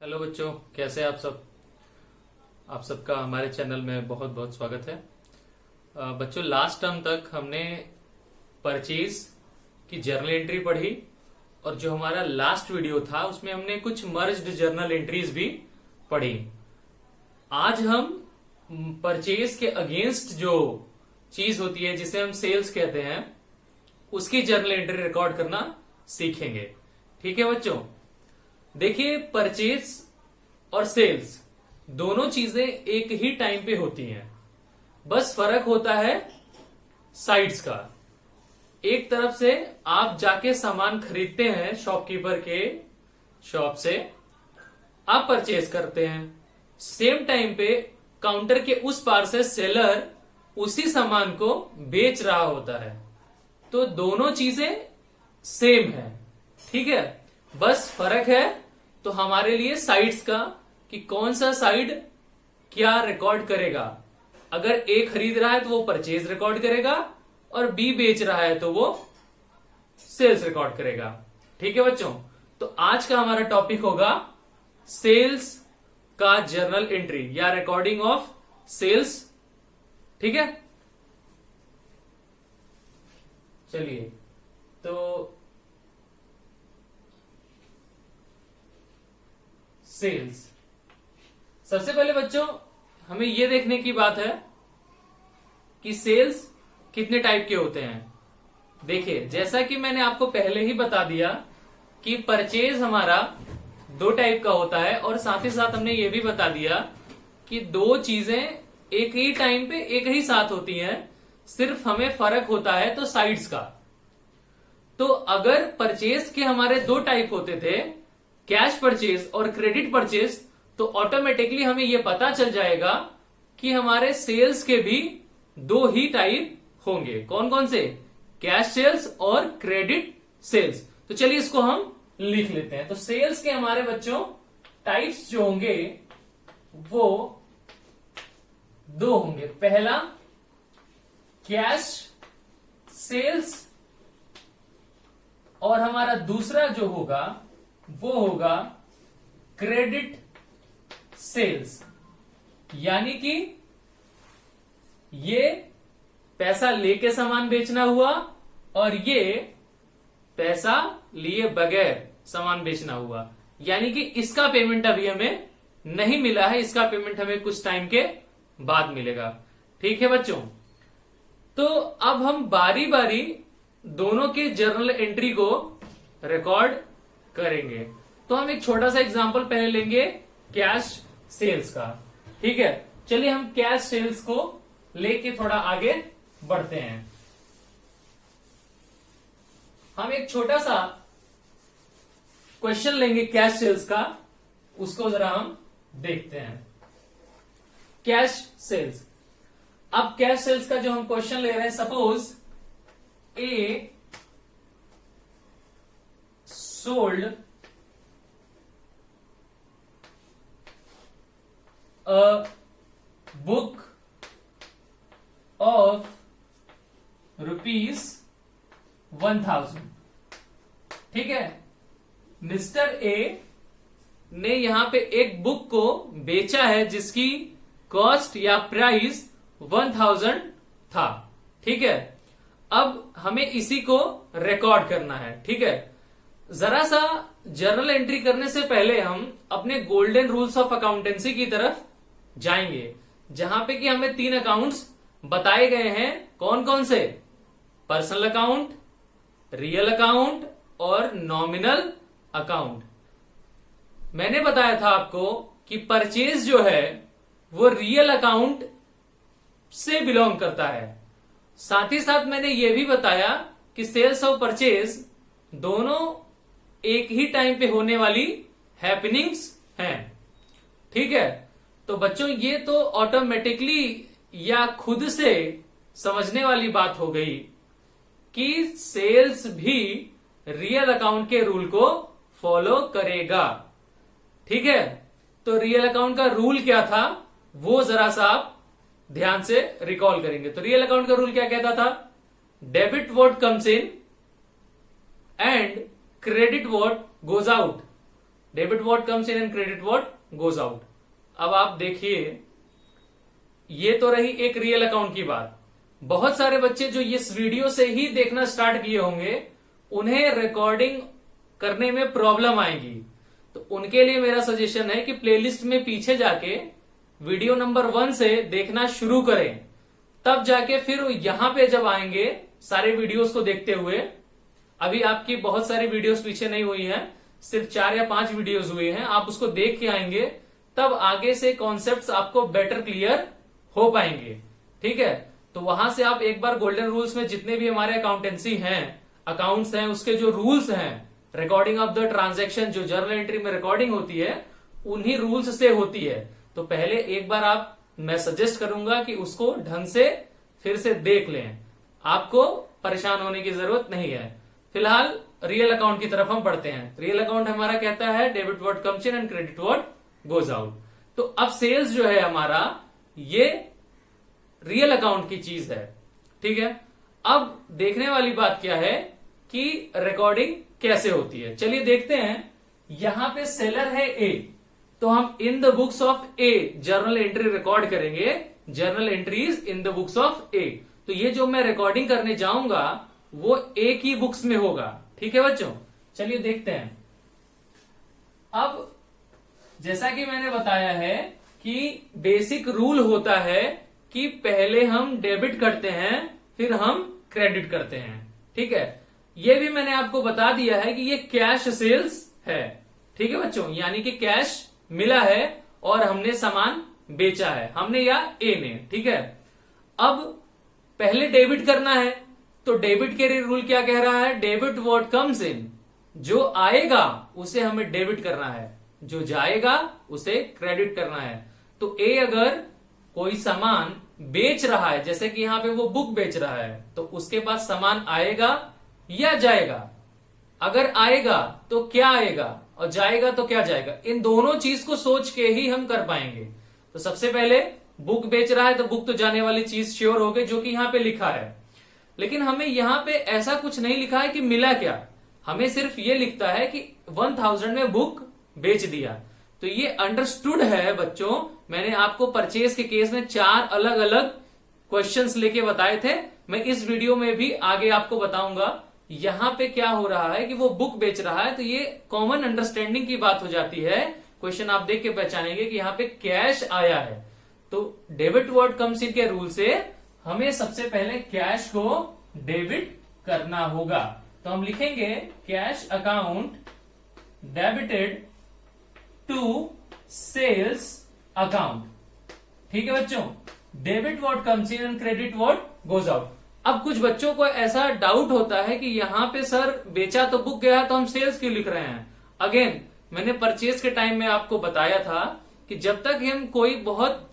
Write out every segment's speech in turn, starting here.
Hello बच्चों, कैसे हैं आप सब। आप सबका हमारे चैनल में बहुत बहुत स्वागत है। बच्चों, लास्ट टर्म तक हमने परचेज की जर्नल एंट्री पढ़ी और जो हमारा लास्ट वीडियो था उसमें हमने कुछ मर्ज्ड जर्नल एंट्रीज भी पढ़ी। आज हम परचेज के अगेंस्ट जो चीज होती है जिसे हम सेल्स कहते हैं उसकी जर्नल एंट्री रिकॉर्ड करना सीखेंगे। ठीक है बच्चों, देखिए परचेज और सेल्स दोनों चीजें एक ही टाइम पे होती हैं, बस फर्क होता है साइड्स का। एक तरफ से आप जाके सामान खरीदते हैं शॉपकीपर के शॉप से, आप परचेज करते हैं। सेम टाइम पे काउंटर के उस पार से सेलर उसी सामान को बेच रहा होता है, तो दोनों चीजें सेम है। ठीक है, बस फर्क है तो हमारे लिए साइड्स का कि कौन सा साइड क्या रिकॉर्ड करेगा। अगर ए खरीद रहा है तो वो परचेज रिकॉर्ड करेगा और बी बेच रहा है तो वो सेल्स रिकॉर्ड करेगा। ठीक है बच्चों, तो आज का हमारा टॉपिक होगा सेल्स का जर्नल एंट्री या रिकॉर्डिंग ऑफ सेल्स। ठीक है, चलिए तो सेल्स, सबसे पहले बच्चों हमें यह देखने की बात है कि सेल्स कितने टाइप के होते हैं। देखिए, जैसा कि मैंने आपको पहले ही बता दिया कि परचेज हमारा दो टाइप का होता है और साथ ही साथ हमने ये भी बता दिया कि दो चीजें एक ही टाइम पे एक ही साथ होती हैं, सिर्फ हमें फर्क होता है तो साइड्स का। तो अगर परचेज के हमारे दो टाइप होते थे, कैश परचेज और क्रेडिट परचेज, तो ऑटोमेटिकली हमें यह पता चल जाएगा कि हमारे सेल्स के भी दो ही टाइप होंगे। कौन कौन से? कैश सेल्स और क्रेडिट सेल्स। तो चलिए इसको हम लिख लेते हैं। तो सेल्स के हमारे बच्चों टाइप्स जो होंगे वो दो होंगे। पहला कैश सेल्स और हमारा दूसरा जो होगा वो होगा क्रेडिट सेल्स। यानी कि ये पैसा लेके सामान बेचना हुआ और ये पैसा लिए बगैर सामान बेचना हुआ। यानी कि इसका पेमेंट अभी हमें नहीं मिला है, इसका पेमेंट हमें कुछ टाइम के बाद मिलेगा। ठीक है बच्चों, तो अब हम बारी बारी दोनों के जर्नल एंट्री को रिकॉर्ड करेंगे। तो हम एक छोटा सा एग्जांपल पहले लेंगे कैश सेल्स का। ठीक है, चलिए हम कैश सेल्स को लेके थोड़ा आगे बढ़ते हैं। हम एक छोटा सा क्वेश्चन लेंगे कैश सेल्स का, उसको जरा हम देखते हैं। कैश सेल्स, अब कैश सेल्स का जो हम क्वेश्चन ले रहे हैं, suppose A sold a book of ₹1000। ठीक है, मिस्टर ए ने यहां पे एक बुक को बेचा है जिसकी कॉस्ट या प्राइस 1000 था। ठीक है, अब हमें इसी को रिकॉर्ड करना है। ठीक है, जरा सा जर्नल एंट्री करने से पहले हम अपने गोल्डन रूल्स ऑफ अकाउंटेंसी की तरफ जाएंगे, जहां पे कि हमें 3 अकाउंट्स बताए गए हैं। कौन कौन से? पर्सनल अकाउंट, रियल अकाउंट और नॉमिनल अकाउंट। मैंने बताया था आपको कि परचेज जो है वो रियल अकाउंट से बिलोंग करता है। साथ ही साथ मैंने यह भी बताया कि सेल्स और परचेज दोनों एक ही टाइम पे होने वाली हैपनिंग्स हैं। ठीक है, तो बच्चों ये तो ऑटोमेटिकली या खुद से समझने वाली बात हो गई कि सेल्स भी रियल अकाउंट के रूल को फॉलो करेगा। ठीक है, तो रियल अकाउंट का रूल क्या था वो जरा सा आप ध्यान से रिकॉल करेंगे। तो रियल अकाउंट का रूल क्या कहता था? Debit what comes in and credit what goes out. Debit what comes in and credit what goes out. अब आप देखिए, ये तो रही एक रियल अकाउंट की बात। बहुत सारे बच्चे जो इस वीडियो से ही देखना स्टार्ट किए होंगे, उन्हें रिकॉर्डिंग करने में प्रॉब्लम आएगी। तो उनके लिए मेरा सजेशन है कि प्लेलिस्ट में पीछे जाके वीडियो नंबर 1 से देखना शुरू करें, तब जाके फिर यहां पे जब आएंगे सारे वीडियोस को देखते हुए, अभी आपकी बहुत सारी वीडियोस पीछे नहीं हुई हैं, सिर्फ 4 या 5 वीडियोस हुए हैं, आप उसको देख के आएंगे, तब आगे से कॉन्सेप्ट्स आपको बेटर क्लियर हो पाएंगे। ठीक है, तो वहां से आप एक बार गोल्डन रूल्स में जितने भी हमारे अकाउंटेंसी हैं, अकाउंट्स हैं, उसके जो रूल्स हैं, रिकॉर्डिंग ऑफ द ट्रांजैक्शन जो जर्नल एंट्री में रिकॉर्डिंग होती है, उन्हीं रूल्स से होती है। तो पहले एक बार आप, मैं सजेस्ट करूंगा कि उसको ढंग से फिर से देख लें, आपको परेशान होने की जरूरत नहीं है। फिलहाल रियल अकाउंट की तरफ हम बढ़ते हैं। रियल अकाउंट हमारा कहता है debit what comes in and credit what goes out. तो अब सेल्स जो है हमारा, ये रियल अकाउंट की चीज है। ठीक है, अब देखने वाली बात क्या है कि रिकॉर्डिंग कैसे होती है, चलिए देखते हैं। यहां पे सेलर है ए, तो हम in the books of A journal entry record करेंगे, journal entries in the books of A. तो ये जो मैं रिकॉर्डिंग करने जाऊंगा वो ए की बुक्स में होगा। ठीक है बच्चों, चलिए देखते हैं। अब जैसा कि मैंने बताया है कि बेसिक रूल होता है कि पहले हम डेबिट करते हैं, फिर हम क्रेडिट करते हैं। ठीक है, ये भी मैंने आपको बता दिया है कि ये कैश सेल्स है। ठीक है बच्चों, यानी कि कैश मिला है और हमने सामान बेचा है, हमने या ए ने। ठीक है, अब पहले डेबिट करना है, तो डेबिट के लिए रूल क्या कह रहा है, डेबिट व्हाट कम्स इन, जो आएगा उसे हमें डेबिट करना है, जो जाएगा उसे क्रेडिट करना है। तो ए अगर कोई सामान बेच रहा है, जैसे कि यहां पे वो बुक बेच रहा है, तो उसके पास सामान आएगा या जाएगा। अगर आएगा तो क्या आएगा और जाएगा तो क्या जाएगा, इन दोनों चीज को सोच के ही हम कर पाएंगे। तो सबसे पहले बुक बेच रहा है तो बुक तो जाने वाली चीज श्योर हो गई, जो कि यहां पे लिखा है। लेकिन हमें यहां पे ऐसा कुछ नहीं लिखा है कि मिला क्या, हमें सिर्फ ये लिखता है कि 1000 में बुक बेच दिया। तो ये अंडरस्टूड है बच्चों। मैंने आपको परचेज के केस में 4 अलग अलग क्वेश्चंस लेके बताए थे, मैं इस वीडियो में भी आगे आपको बताऊंगा। यहां पे क्या हो रहा है कि वो बुक बेच रहा है, तो ये कॉमन अंडरस्टैंडिंग की बात हो जाती है। क्वेश्चन आप देख के पहचानेंगे कि यहां पे कैश आया है। तो डेबिट व्हाट कम्स इन के रूल से हमें सबसे पहले कैश को डेबिट करना होगा। तो हम लिखेंगे cash account debited to sales account. ठीक है बच्चों, debit what comes in and credit what goes out. अब कुछ बच्चों को ऐसा डाउट होता है कि यहां पे सर बेचा तो बुक गया, तो हम सेल्स क्यों लिख रहे हैं। अगेन मैंने परचेज के टाइम में आपको बताया था कि जब तक हम कोई बहुत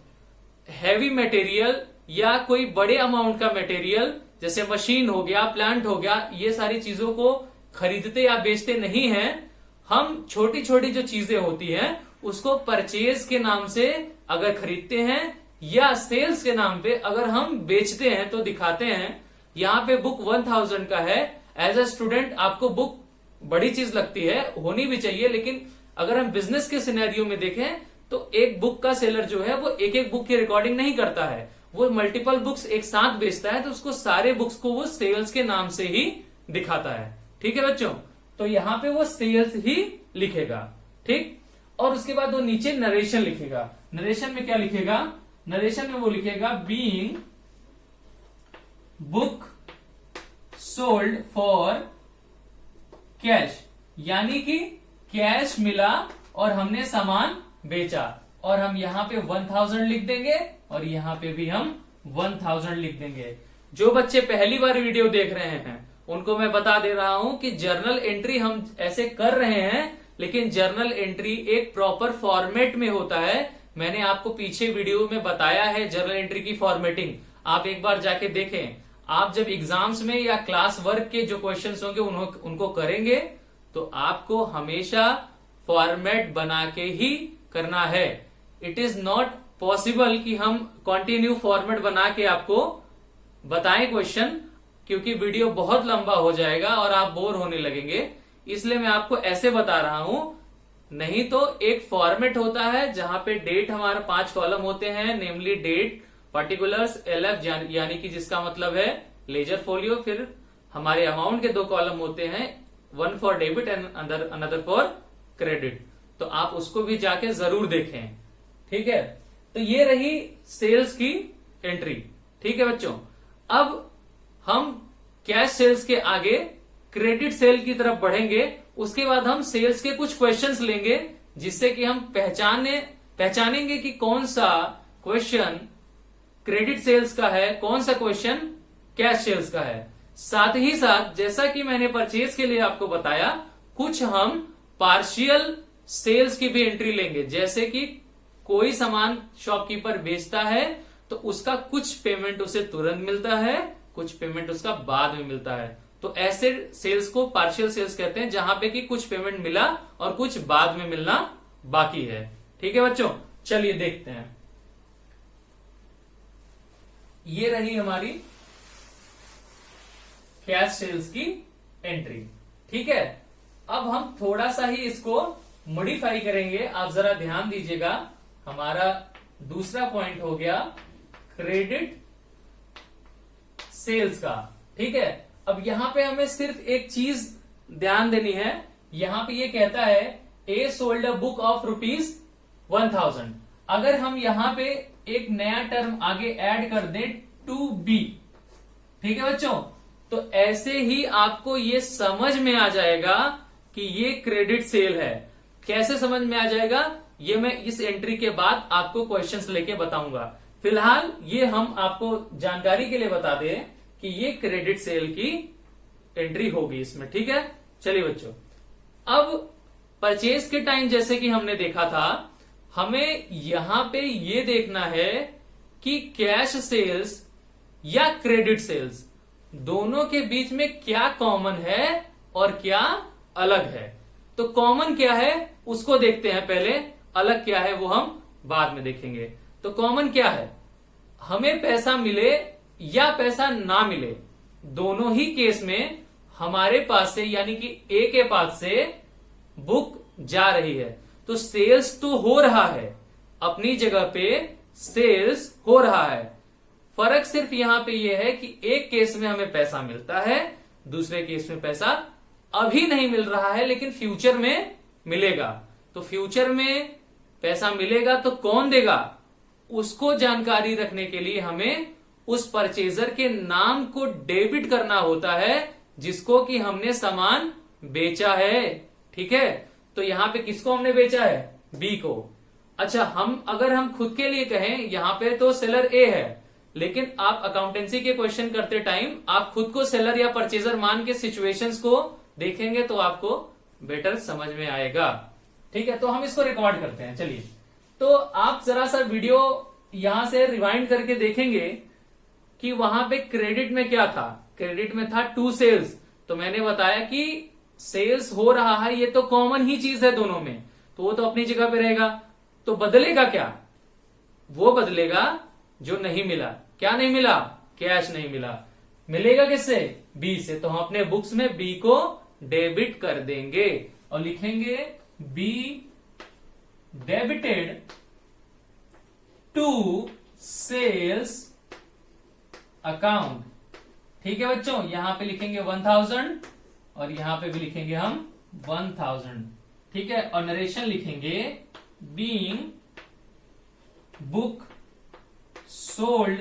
हैवी मटेरियल या कोई बड़े अमाउंट का मटेरियल जैसे मशीन हो गया, प्लांट हो गया, ये सारी चीजों को खरीदते या बेचते नहीं हैं, हम छोटी छोटी जो चीजें होती हैं उसको परचेज के नाम से अगर खरीदते हैं या सेल्स के नाम पे अगर हम बेचते हैं तो दिखाते हैं। यहां पे बुक 1000 का है, एज अ स्टूडेंट आपको बुक बड़ी चीज लगती है, होनी भी चाहिए, लेकिन अगर हम बिजनेस के सिनेरियो में देखें तो एक बुक का सेलर जो है वो एक एक बुक की रिकॉर्डिंग नहीं करता है, वो मल्टीपल बुक्स एक साथ बेचता है, तो उसको सारे बुक्स को वो सेल्स के नाम से ही दिखाता है। ठीक है बच्चों, तो यहां पे वो सेल्स ही लिखेगा। ठीक, और उसके बाद वो नीचे नरेशन लिखेगा। नरेशन में क्या लिखेगा, नरेशन में वो लिखेगा being book sold for cash, यानी कि कैश मिला और हमने सामान बेचा, और हम यहां पे 1000 लिख देंगे और यहां पे भी हम 1000 लिख देंगे। जो बच्चे पहली बार वीडियो देख रहे हैं उनको मैं बता दे रहा हूं कि जर्नल एंट्री हम ऐसे कर रहे हैं, लेकिन जर्नल एंट्री एक प्रॉपर फॉर्मेट में होता है। मैंने आपको पीछे वीडियो में बताया है जर्नल एंट्री की फॉर्मेटिंग, आप एक बार जाके देखें। आप जब एग्जाम्स में या क्लास वर्क के जो क्वेश्चंस होंगे उनको करेंगे तो आपको हमेशा फॉर्मेट बना के ही करना है। इट इज नॉट पॉसिबल कि हम कंटिन्यू फॉर्मेट बना के आपको बताएं क्वेश्चन, क्योंकि वीडियो बहुत लंबा हो जाएगा और आप बोर होने लगेंगे। इसलिए मैं आपको ऐसे बता रहा हूं नहीं तो एक फॉर्मेट होता है जहां पे डेट हमारा 5 कॉलम होते हैं, नेमली डेट, पर्टिकुलर्स, एलएफ यानी कि जिसका मतलब है लेजर फोलियो। फिर हमारे अमाउंट के 2 कॉलम होते हैं, one for debit and another for credit. तो आप उसको भी जाके जरूर देखें, ठीक है। तो ये रही सेल्स की एंट्री, ठीक है बच्चों। अब हम कैश सेल्स के आगे क्रेडिट सेल की तरफ बढ़ेंगे। उसके बाद हम सेल्स के कुछ क्वेश्चंस लेंगे, जिससे कि हम पहचानेंगे कि कौन सा क्वेश्चन क्रेडिट सेल्स का है, कौन सा क्वेश्चन कैश सेल्स का है। साथ ही साथ जैसा कि मैंने परचेज के लिए आपको बताया, कुछ हम पार्शियल सेल्स की भी एंट्री लेंगे। जैसे कि कोई सामान शॉपकीपर बेचता है तो उसका कुछ पेमेंट उसे तुरंत मिलता है, कुछ पेमेंट उसका बाद में मिलता है। तो ऐसे सेल्स को पार्शियल सेल्स कहते हैं, जहां पे कि कुछ पेमेंट मिला और कुछ बाद में मिलना बाकी है। ठीक है बच्चों, चलिए देखते हैं। ये रही हमारी कैश सेल्स की एंट्री, ठीक है। अब हम थोड़ा सा ही इसको मॉडिफाई करेंगे। आप जरा ध्यान दीजिएगा, हमारा दूसरा पॉइंट हो गया क्रेडिट सेल्स का, ठीक है। अब यहां पे हमें सिर्फ एक चीज ध्यान देनी है। यहां पे ये कहता है ए सोल्ड अ बुक ऑफ ₹1000। अगर हम यहां पे एक नया टर्म आगे ऐड कर दें टू बी, ठीक है बच्चों, तो ऐसे ही आपको ये समझ में आ जाएगा कि ये क्रेडिट सेल है। कैसे समझ में आ जाएगा, ये मैं इस एंट्री के बाद आपको क्वेश्चंस लेके बताऊंगा। फिलहाल ये हम आपको जानकारी के लिए बता दें कि ये क्रेडिट सेल की एंट्री होगी इसमें, ठीक है। चलिए बच्चों, अब परचेज के टाइम जैसे कि हमने देखा था, हमें यहां पे ये देखना है कि कैश सेल्स या क्रेडिट सेल्स दोनों के बीच में क्या कॉमन है और क्या अलग है। तो कॉमन क्या है उसको देखते हैं पहले, अलग क्या है वो हम बाद में देखेंगे। तो कॉमन क्या है, हमें पैसा मिले या पैसा ना मिले, दोनों ही केस में हमारे पास से यानी कि ए के पास से बुक जा रही है। तो सेल्स तो हो रहा है, अपनी जगह पे सेल्स हो रहा है। फर्क सिर्फ यहां पे ये है कि एक केस में हमें पैसा मिलता है, दूसरे केस में पैसा अभी नहीं मिल रहा है लेकिन फ्यूचर में मिलेगा। तो फ्यूचर में पैसा मिलेगा तो कौन देगा, उसको जानकारी रखने के लिए हमें उस परचेजर के नाम को डेबिट करना होता है जिसको कि हमने सामान बेचा है, ठीक है। तो यहां पे किसको हमने बेचा है, बी को। अच्छा, अगर हम खुद के लिए कहें, यहां पे तो सेलर ए है, लेकिन आप अकाउंटेंसी के क्वेश्चन करते टाइम आप खुद को सेलर या परचेजर मान के सिचुएशंस को देखेंगे तो आपको बेटर समझ में आएगा, ठीक है। तो हम इसको रिकॉर्ड करते हैं। चलिए, तो आप जरा सा वीडियो यहां से रिवाइंड करके देखेंगे कि वहां पे क्रेडिट में क्या था। क्रेडिट में था टू सेल्स। तो मैंने बताया कि सेल्स हो रहा है, ये तो कॉमन ही चीज है दोनों में, तो वो तो अपनी जगह पे रहेगा। तो बदलेगा क्या, वो बदलेगा जो नहीं मिला। क्या नहीं मिला, कैश नहीं मिला। मिलेगा किससे, बी से। तो हम अपने बुक्स में बी को डेबिट कर देंगे और लिखेंगे B debited to sales account, ठीक है बच्चों। यहां पे लिखेंगे 1000 और यहां पे भी लिखेंगे हम 1000, ठीक है। और नरेशन लिखेंगे being book sold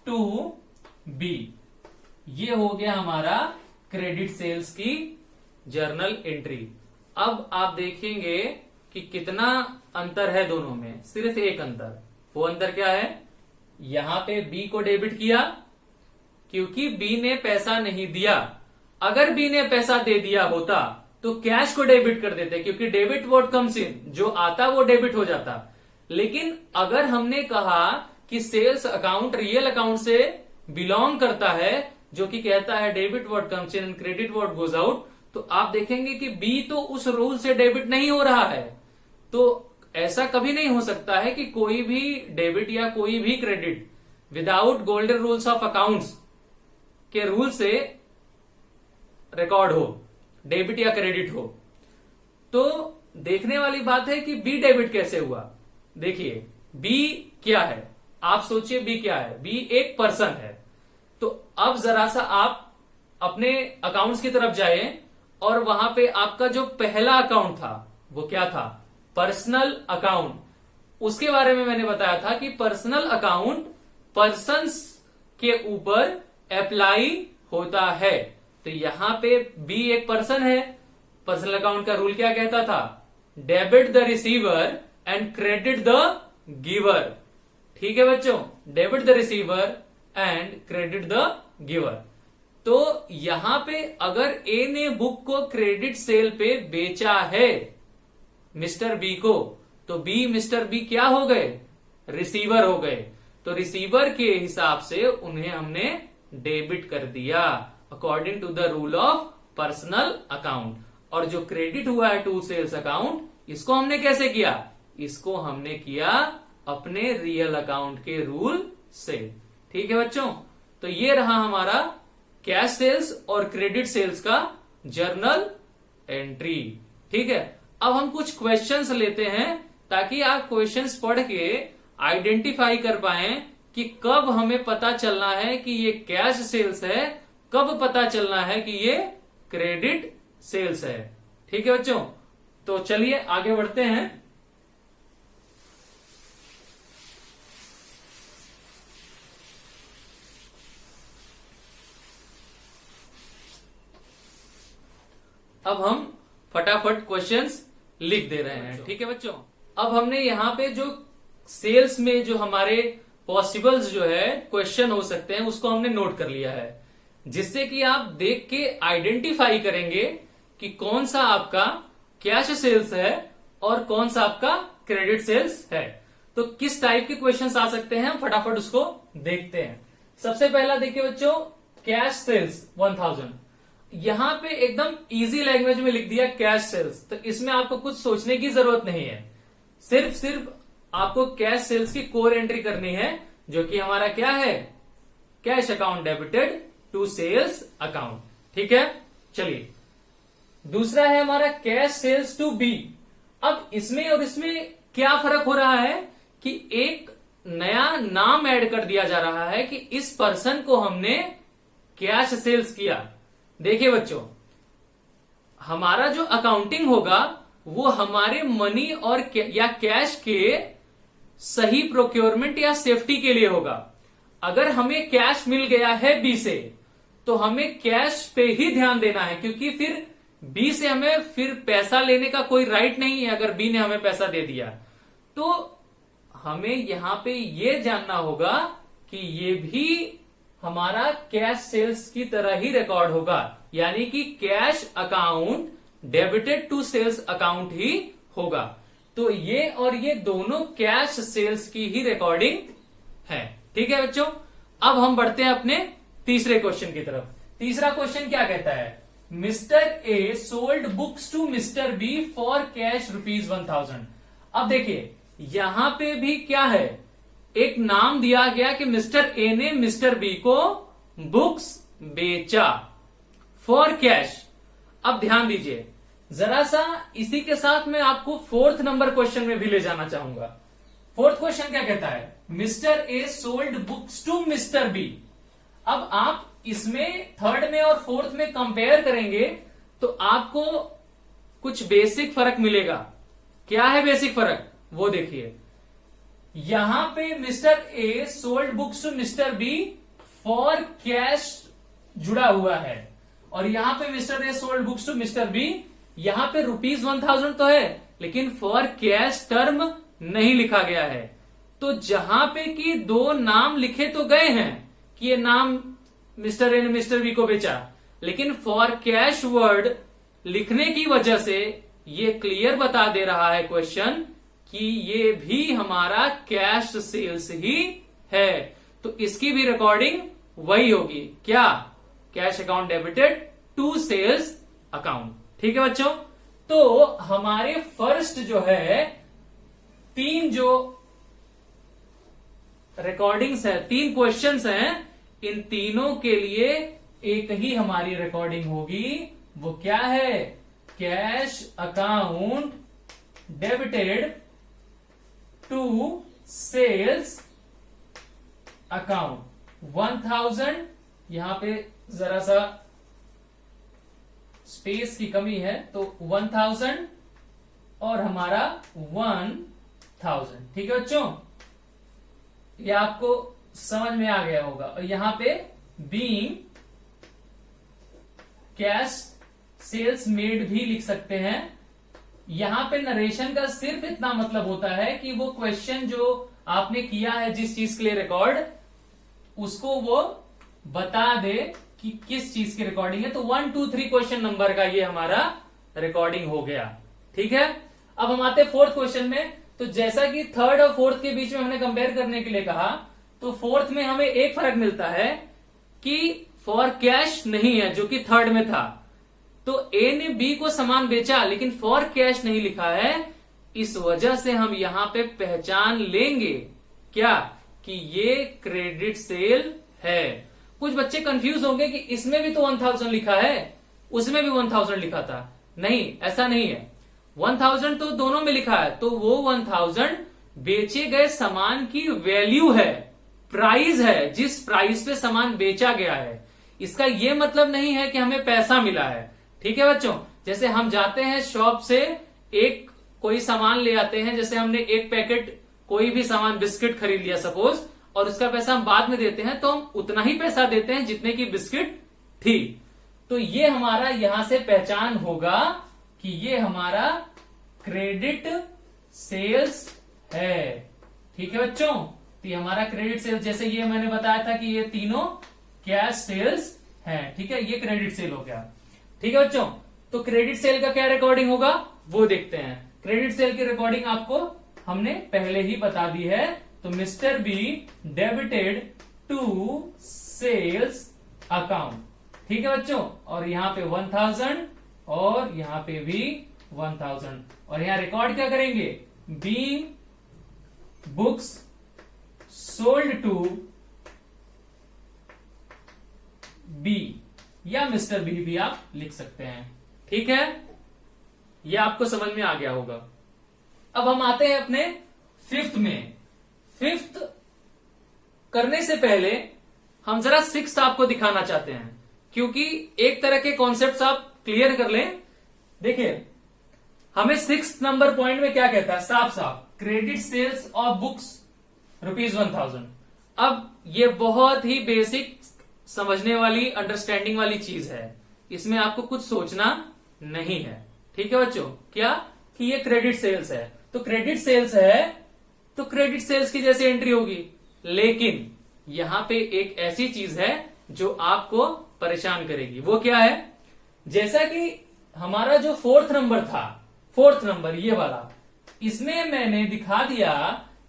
to B. ये हो गया हमारा क्रेडिट सेल्स की जर्नल एंट्री। अब आप देखेंगे कि कितना अंतर है दोनों में। सिर्फ एक अंतर, वो अंतर क्या है, यहां पे बी को डेबिट किया क्योंकि बी ने पैसा नहीं दिया। अगर बी ने पैसा दे दिया होता तो कैश को डेबिट कर देते, क्योंकि डेबिट वर्ड कम्स इन, जो आता वो डेबिट हो जाता। लेकिन अगर हमने कहा कि सेल्स अकाउंट रियल अकाउंट से बिलोंग करता है, जो कि कहता है debit word comes in and credit word goes out, तो आप देखेंगे कि बी तो उस रूल से डेबिट नहीं हो रहा है। तो ऐसा कभी नहीं हो सकता है कि कोई भी डेबिट या कोई भी credit without golden rules of accounts के रूल से रिकॉर्ड हो, डेबिट या क्रेडिट हो। तो देखने वाली बात है कि बी डेबिट कैसे हुआ। देखिए बी क्या है, आप सोचिए बी क्या है। बी एक पर्सन है। तो अब जरा सा आप अपने अकाउंट्स की तरफ जाइए और वहां पे आपका जो पहला अकाउंट था वो क्या था, पर्सनल अकाउंट। उसके बारे में मैंने बताया था कि पर्सनल अकाउंट पर्सन्स के ऊपर अप्लाई होता है। तो यहां पे बी एक पर्सन है। पर्सनल अकाउंट का रूल क्या कहता था, debit the receiver and credit the giver. ठीक है बच्चों, debit the receiver and credit the giver. तो यहां पे अगर ए ने बुक को क्रेडिट सेल पे बेचा है मिस्टर बी को, तो बी मिस्टर बी क्या हो गए, रिसीवर हो गए। तो रिसीवर के हिसाब से उन्हें हमने डेबिट कर दिया according to the rule of personal account. और जो क्रेडिट हुआ है टू सेल्स अकाउंट, इसको हमने कैसे किया, इसको हमने किया अपने रियल अकाउंट के रूल से। ठीक है बच्चों, तो ये रहा हमारा कैश सेल्स और क्रेडिट सेल्स का जर्नल एंट्री। ठीक है, अब हम कुछ क्वेश्चंस लेते हैं ताकि आप क्वेश्चंस पढ़ के आइडेंटिफाई कर पाए कि कब हमें पता चलना है कि ये कैश सेल्स है, कब पता चलना है कि ये क्रेडिट सेल्स है। ठीक है बच्चों, तो चलिए आगे बढ़ते हैं। अब हम फटाफट क्वेश्चंस लिख दे रहे हैं। ठीक है बच्चों, अब हमने यहां पे जो सेल्स में जो हमारे पॉसिबल्स जो है क्वेश्चन हो सकते हैं उसको हमने नोट कर लिया है, जिससे कि आप देख के आइडेंटिफाई करेंगे कि कौन सा आपका कैश सेल्स है और कौन सा आपका क्रेडिट सेल्स है। तो किस टाइप के क्वेश्चंस आ सकते हैं, हम फटाफट उसको देखते हैं। सबसे पहला देखिए बच्चों, कैश सेल्स 1000। यहां पे एकदम इजी लैंग्वेज में लिख दिया कैश सेल्स, तो इसमें आपको कुछ सोचने की जरूरत नहीं है। सिर्फ आपको कैश सेल्स की कोर एंट्री करनी है, जो कि हमारा क्या है, cash account debited to sales account. ठीक है, चलिए दूसरा है हमारा कैश सेल्स टू बी। अब इसमें और इसमें क्या फर्क हो रहा है कि एक नया नाम ऐड कर दिया जा रहा है कि इस पर्सन को हमने कैश सेल्स किया। देखिए बच्चों, हमारा जो अकाउंटिंग होगा वो हमारे मनी और या कैश के सही प्रोक्योरमेंट या सेफ्टी के लिए होगा। अगर हमें कैश मिल गया है बी से, तो हमें कैश पे ही ध्यान देना है, क्योंकि फिर बी से हमें फिर पैसा लेने का कोई राइट नहीं है। अगर बी ने हमें पैसा दे दिया तो हमें यहां पे ये जानना होगा कि ये भी हमारा कैश सेल्स की तरह ही रिकॉर्ड होगा, यानी कि cash account debited to sales account ही होगा। तो ये और ये दोनों कैश सेल्स की ही रिकॉर्डिंग है। ठीक है बच्चों, अब हम बढ़ते हैं अपने तीसरे क्वेश्चन की तरफ। तीसरा क्वेश्चन क्या कहता है, mister A sold books to mister B for cash ₹1000। अब देखिए यहां पे भी क्या है, एक नाम दिया गया कि मिस्टर ए ने मिस्टर बी को बुक्स बेचा फॉर कैश। अब ध्यान दीजिए जरा सा, इसी के साथ मैं आपको फोर्थ नंबर क्वेश्चन में भी ले जाना चाहूंगा। फोर्थ क्वेश्चन क्या कहता है, mister A sold books to mister B. अब आप इसमें थर्ड में और फोर्थ में कंपेयर करेंगे तो आपको कुछ बेसिक फर्क मिलेगा। क्या है बेसिक फर्क, वो देखिए। यहां पे mister A sold books to mister B for cash जुड़ा हुआ है, और यहां पे mister A sold books to mister B, यहां पे ₹1000 तो है लेकिन फॉर कैश टर्म नहीं लिखा गया है। तो जहां पे कि दो नाम लिखे तो गए हैं कि ये नाम मिस्टर ए ने मिस्टर बी को बेचा, लेकिन फॉर कैश वर्ड लिखने की वजह से ये क्लियर बता दे रहा है क्वेश्चन कि ये भी हमारा कैश सेल्स ही है। तो इसकी भी रिकॉर्डिंग वही होगी, क्या, cash account debited to sales account. ठीक है बच्चों, तो हमारे फर्स्ट जो है तीन जो रिकॉर्डिंग्स है, तीन क्वेश्चंस हैं, इन तीनों के लिए एक ही हमारी रिकॉर्डिंग होगी। वो क्या है, cash account debited to sales account 1000, यहां पे जरा सा स्पेस की कमी है तो 1000 और हमारा 1000। ठीक है बच्चों, ये आपको समझ में आ गया होगा। और यहां पे बीइंग कैश सेल्स मेड भी लिख सकते हैं। यहां पे नरेशन का सिर्फ इतना मतलब होता है कि वो क्वेश्चन जो आपने किया है जिस चीज के लिए रिकॉर्ड, उसको वो बता दे कि किस चीज की रिकॉर्डिंग है। तो 1 2 3 क्वेश्चन नंबर का ये हमारा रिकॉर्डिंग हो गया। ठीक है, अब हम आते हैं फोर्थ क्वेश्चन में। तो जैसा कि थर्ड और फोर्थ के बीच में हमने कंपेयर करने के लिए कहा, तो फोर्थ में हमें एक फर्क मिलता है कि फॉर कैश नहीं है, जो कि थर्ड में था। तो ए ने बी को सामान बेचा लेकिन फॉर कैश नहीं लिखा है, इस वजह से हम यहां पे पहचान लेंगे क्या कि ये क्रेडिट सेल है। कुछ बच्चे कंफ्यूज होंगे कि इसमें भी तो 1000 लिखा है, उसमें भी 1000 लिखा था। नहीं, ऐसा नहीं है। 1000 तो दोनों में लिखा है, तो वो 1000 बेचे गए सामान की वैल्यू है, प्राइस है, जिस प्राइस पे सामान बेचा गया है। इसका ये मतलब नहीं है कि हमें पैसा मिला है। ठीक है बच्चों, जैसे हम जाते हैं शॉप से एक कोई सामान ले आते हैं, जैसे हमने एक पैकेट कोई भी सामान बिस्किट खरीद लिया सपोज, और उसका पैसा हम बाद में देते हैं, तो हम उतना ही पैसा देते हैं जितने की बिस्किट थी। तो ये हमारा यहां से पहचान होगा कि ये हमारा क्रेडिट सेल्स है। ठीक है बच्चों, तो ये हमारा क्रेडिट सेल्स, जैसे ये मैंने बताया था कि ये तीनों कैश सेल्स हैं। ठीक है, ये क्रेडिट सेल हो गया। ठीक है बच्चों, तो क्रेडिट सेल का क्या रिकॉर्डिंग होगा वो देखते हैं। क्रेडिट सेल की रिकॉर्डिंग आपको हमने पहले ही बता दी है। तो mister B debited to sales account. ठीक है बच्चों, और यहां पे 1000 और यहां पे भी 1000, और यहां रिकॉर्ड क्या करेंगे, B books sold to B, या मिस्टर बी भी आप लिख सकते हैं। ठीक है, ये आपको समझ में आ गया होगा। अब हम आते हैं अपने फिफ्थ में। फिफ्थ करने से पहले हम जरा सिक्स्थ आपको दिखाना चाहते हैं, क्योंकि एक तरह के कॉन्सेप्ट्स आप क्लियर कर लें। देखिए, हमें सिक्स्थ नंबर पॉइंट में क्या कहता है, साफ साफ क्रेडिट सेल्स ऑफ बुक्स ₹1000। अब ये बहुत ही बेसिक समझने वाली, अंडरस्टैंडिंग वाली चीज है, इसमें आपको कुछ सोचना नहीं है। ठीक है बच्चों, क्या कि ये क्रेडिट सेल्स है, तो क्रेडिट सेल्स है तो क्रेडिट सेल्स की जैसी एंट्री होगी। लेकिन यहां पे एक ऐसी चीज है जो आपको परेशान करेगी। वो क्या है, जैसा कि हमारा जो फोर्थ नंबर था, फोर्थ नंबर ये वाला, इसमें मैंने दिखा दिया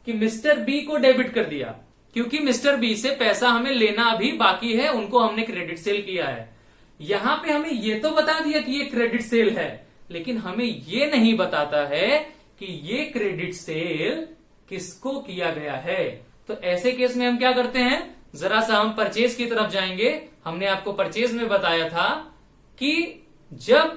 कि मिस्टर बी को डेबिट कर दिया, क्योंकि मिस्टर बी से पैसा हमें लेना अभी बाकी है, उनको हमने क्रेडिट सेल किया है। यहां पे हमें ये तो बता दिया कि ये क्रेडिट सेल है, लेकिन हमें ये नहीं बताता है कि ये क्रेडिट सेल किसको किया गया है। तो ऐसे केस में हम क्या करते हैं, जरा सा हम परचेज की तरफ जाएंगे। हमने आपको परचेज में बताया था कि जब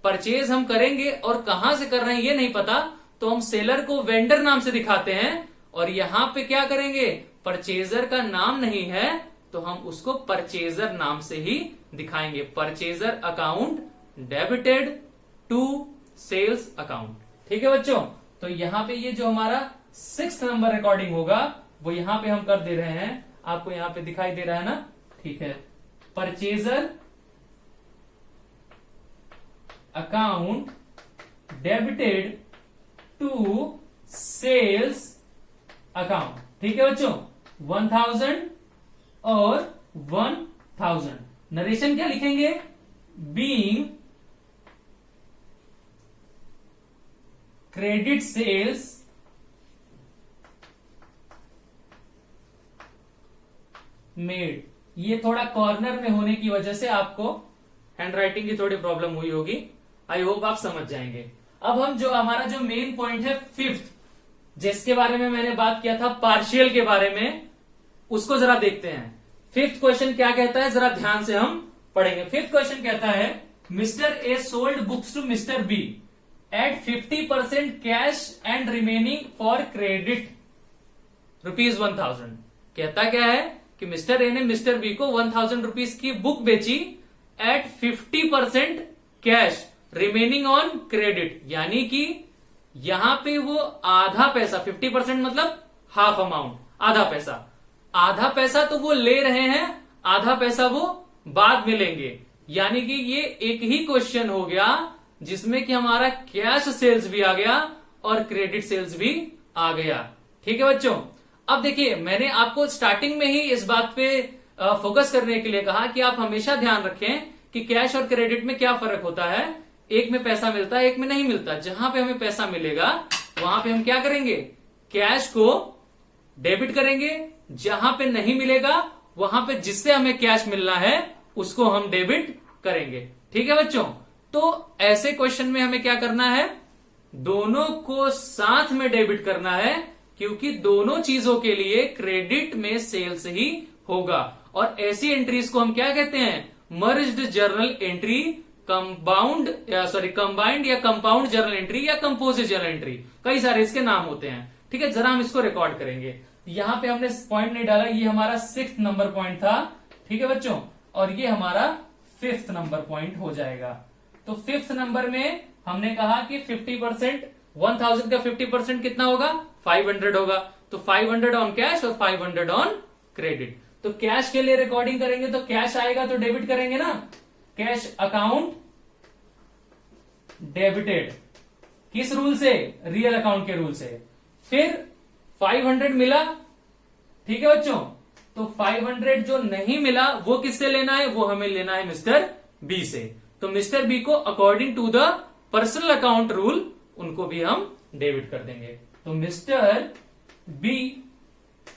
परचेज हम करेंगे और कहां से कर रहे हैं ये नहीं पता, तो हम सेलर को वेंडर नाम से दिखाते हैं, और यहां पे क्या करेंगे, परचेजर का नाम नहीं है तो हम उसको परचेजर नाम से ही दिखाएंगे। Purchaser account debited to sales account. ठीक है बच्चों, तो यहां पे ये जो हमारा 6th नंबर रिकॉर्डिंग होगा वो यहां पे हम कर दे रहे हैं, आपको यहां पे दिखाई दे रहा है ना। ठीक है, purchaser account debited to sales account. ठीक है बच्चों, 1000 और 1000। नरेशन क्या लिखेंगे, बीइंग क्रेडिट सेल्स मेड। ये थोड़ा कॉर्नर में होने की वजह से आपको हैंडराइटिंग की थोड़ी प्रॉब्लम हुई होगी, आई होप आप समझ जाएंगे। अब हम जो हमारा जो मेन पॉइंट है फिफ्थ, जिसके बारे में मैंने बात किया था पार्शियल के बारे में, उसको जरा देखते हैं। फिफ्थ क्वेश्चन क्या कहता है, जरा ध्यान से हम पढ़ेंगे। फिफ्थ क्वेश्चन कहता है mister A sold books to mister B at 50% cash and remaining for credit ₹1000। कहता क्या है कि मिस्टर ए ने मिस्टर बी को 1000 रुपीज की बुक बेची at 50% cash remaining on credit, यानी कि यहां पे वो आधा पैसा, 50% मतलब हाफ अमाउंट, आधा पैसा तो वो ले रहे हैं, आधा पैसा वो बाद में लेंगे। यानी कि ये एक ही क्वेश्चन हो गया जिसमें कि हमारा कैश सेल्स भी आ गया और क्रेडिट सेल्स भी आ गया। ठीक है बच्चों, अब देखिए मैंने आपको स्टार्टिंग में ही इस बात पे फोकस करने के लिए कहा कि आप हमेशा ध्यान रखें कि कैश और क्रेडिट में क्या फर्क होता है। एक में पैसा मिलता है, एक में नहीं मिलता। जहां पे हमें पैसा मिलेगा वहां पे हम क्या करेंगे, कैश को डेबिट करेंगे। जहां पे नहीं मिलेगा वहां पे जिससे हमें कैश मिलना है उसको हम डेबिट करेंगे। ठीक है बच्चों, तो ऐसे क्वेश्चन में हमें क्या करना है, दोनों को साथ में डेबिट करना है, क्योंकि दोनों चीजों के लिए क्रेडिट में सेल्स ही होगा। और ऐसी एंट्रीज को हम क्या कहते हैं, मर्ज्ड जर्नल एंट्री, कंबाइंड या कंपाउंड जर्नल एंट्री या कंपोजिट जर्नल एंट्री, कई सारे इसके नाम होते हैं। ठीक है, जरा हम इसको रिकॉर्ड करेंगे। यहां पे हमने पॉइंट नहीं डाला, ये हमारा 6th नंबर पॉइंट था। ठीक है बच्चों, और ये हमारा 5th नंबर पॉइंट हो जाएगा। तो 5th नंबर में हमने कहा कि 50%, 1000 का 50% कितना होगा, 500 होगा। तो 500 ऑन कैश और 500 ऑन क्रेडिट। तो कैश के लिए रिकॉर्डिंग करेंगे तो कैश आएगा तो डेबिट करेंगे ना, कैश अकाउंट डेबिटेड। किस रूल से, रियल अकाउंट के रूल से। फिर 500 मिला, ठीक है बच्चों, तो 500 जो नहीं मिला वो किससे लेना है, वो हमें लेना है मिस्टर बी से। तो मिस्टर बी को according to the personal account rule उनको भी हम डेबिट कर देंगे। तो मिस्टर बी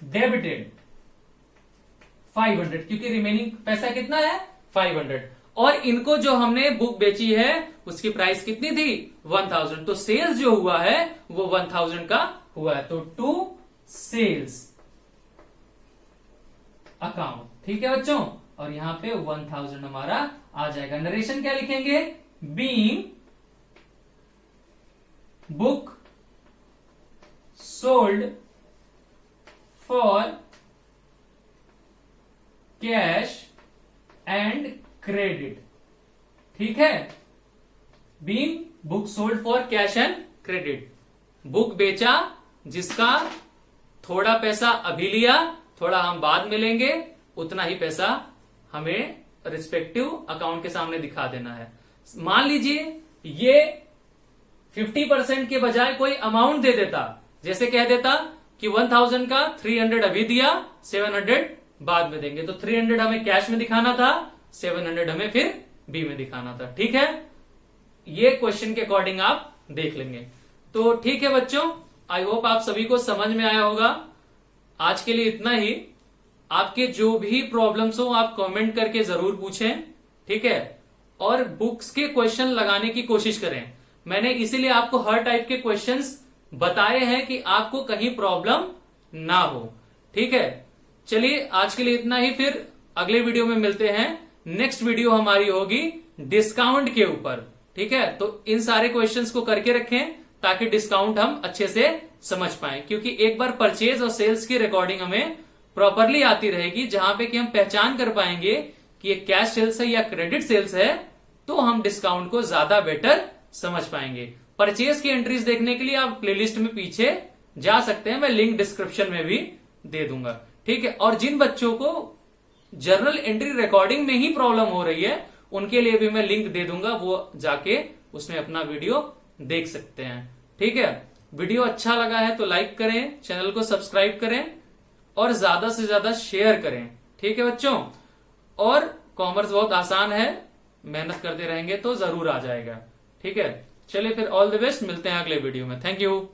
डेबिटेड 500, क्योंकि रिमेनिंग पैसा कितना है 500, और इनको जो हमने बुक बेची है उसकी प्राइस कितनी थी 1000। तो सेल्स जो हुआ है वो 1000 का हुआ है। तो टू सेल्स अकाउंट। ठीक है बच्चों, और यहां पे 1000 हमारा आ जाएगा। नरेशन क्या लिखेंगे, being book sold for cash and credit. ठीक है, being book sold for cash and credit, book बेचा जिसका थोड़ा पैसा अभी लिया, थोड़ा हम बाद में लेंगे, उतना ही पैसा हमें रिस्पेक्टिव अकाउंट के सामने दिखा देना है। मान लीजिए ये 50% के बजाय कोई अमाउंट दे देता, जैसे कह देता कि 1000 का 300 अभी दिया, 700 बाद में देंगे। तो 300 हमें कैश में दिखाना था, 700 हमें फिर बी में दिखाना था। ठीक है, ये क्वेश्चन के अकॉर्डिंग आप देख लेंगे। तो ठीक है बच्चों, आई होप आप सभी को समझ में आया होगा। आज के लिए इतना ही। आपके जो भी प्रॉब्लम्स हो आप कमेंट करके जरूर पूछें। ठीक है, और बुक्स के क्वेश्चन लगाने की कोशिश करें। मैंने इसीलिए आपको हर टाइप के क्वेश्चंस बताए हैं कि आपको कहीं प्रॉब्लम ना हो। ठीक है, चलिए आज के लिए इतना ही, फिर अगले वीडियो में मिलते हैं। नेक्स्ट वीडियो हमारी होगी डिस्काउंट के ऊपर। ठीक है, तो इन सारे क्वेश्चंस को करके रखें ताकि डिस्काउंट हम अच्छे से समझ पाए, क्योंकि एक बार परचेज और सेल्स की रिकॉर्डिंग हमें प्रॉपरली आती रहेगी, जहां पे कि हम पहचान कर पाएंगे कि ये कैश सेल्स है या क्रेडिट सेल्स है, तो हम डिस्काउंट को ज्यादा बेटर समझ पाएंगे। परचेज की एंट्रीज देखने के लिए आप प्लेलिस्ट में पीछे जा सकते हैं, मैं लिंक डिस्क्रिप्शन में भी दे दूंगा। ठीक है, और जिन बच्चों को जर्नल एंट्री रिकॉर्डिंग में ही प्रॉब्लम हो रही है उनके लिए भी मैं लिंक दे दूंगा, वो जाके उसमें अपना वीडियो देख सकते हैं। ठीक है, वीडियो अच्छा लगा है तो लाइक करें, चैनल को सब्सक्राइब करें और ज्यादा से ज्यादा शेयर करें। ठीक है बच्चों, और कॉमर्स बहुत आसान है, मेहनत करते रहेंगे तो जरूर आ जाएगा। ठीक है, चलिए फिर ऑल द बेस्ट, मिलते हैं अगले वीडियो में। Thank you.